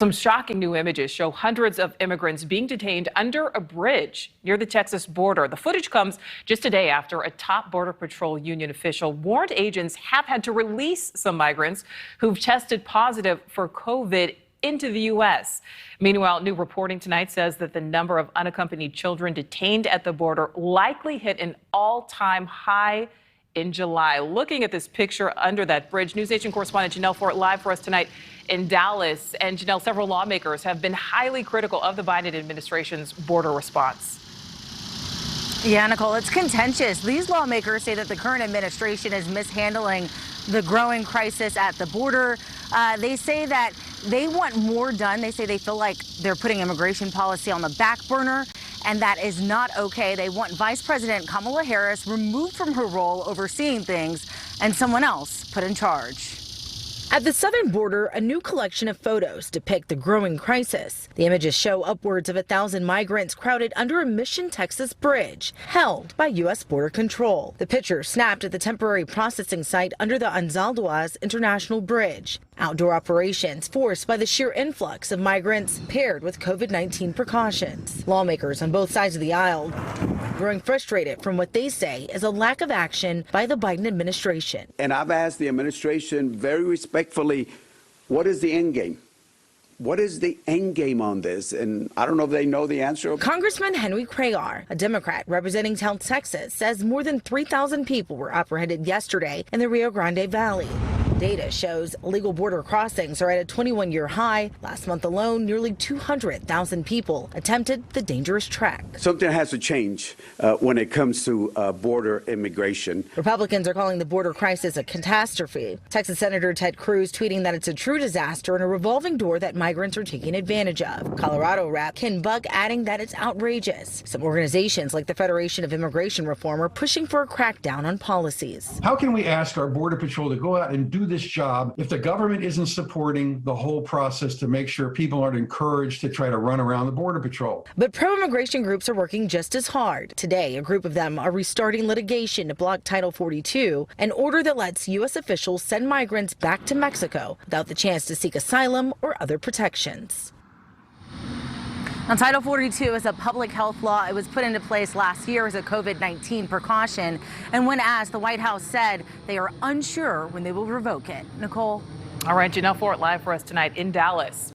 Some shocking new images show hundreds of immigrants being detained under a bridge near the Texas border. The footage comes just a day after a top Border Patrol union official warned agents have had to release some migrants who've tested positive for COVID into the U.S. Meanwhile, new reporting tonight says that the number of unaccompanied children detained at the border likely hit an all-time high in July. Looking at this picture under that bridge, NewsNation correspondent Janelle Fort live for us tonight in Dallas. And Janelle, several lawmakers have been highly critical of the Biden administration's border response. Yeah, Nicole, it's contentious. These lawmakers say that the current administration is mishandling the growing crisis at the border. They say that they want more done. They say they feel like they're putting immigration policy on the back burner, and that is not okay. They want Vice President Kamala Harris removed from her role overseeing things and someone else put in charge. At the southern border, a new collection of photos depict the growing crisis. The images show upwards of 1,000 migrants crowded under a Mission, Texas bridge held by U.S. border control. The picture snapped at the temporary processing site under the Anzalduas International Bridge. Outdoor operations forced by the sheer influx of migrants paired with COVID-19 precautions. Lawmakers on both sides of the aisle growing frustrated from what they say is a lack of action by the Biden administration. And I've asked the administration very respectfully, what is the end game? What is the end game on this? And I don't know if they know the answer. Congressman Henry Cuellar, a Democrat representing South Texas, says more than 3,000 people were apprehended yesterday in the Rio Grande Valley. Data shows illegal border crossings are at a 21-year high. Last month alone, nearly 200,000 people attempted the dangerous trek. Something has to change when it comes to border immigration. Republicans are calling the border crisis a catastrophe. Texas Senator Ted Cruz tweeting that it's a true disaster and a revolving door that migrants are taking advantage of. Colorado Rep. Ken Buck adding that it's outrageous. Some organizations like the Federation of Immigration Reform are pushing for a crackdown on policies. How can we ask our Border Patrol to go out and do this job if the government isn't supporting the whole process to make sure people aren't encouraged to try to run around the Border Patrol? But pro-immigration groups are working just as hard. Today, a group of them are restarting litigation to block Title 42, an order that lets U.S. officials send migrants back to Mexico without the chance to seek asylum or other protections. Now, Title 42 is a public health law. It was put into place last year as a COVID-19 precaution. And when asked, the White House said they are unsure when they will revoke it. Nicole? All right, Janelle Fort live for us tonight in Dallas.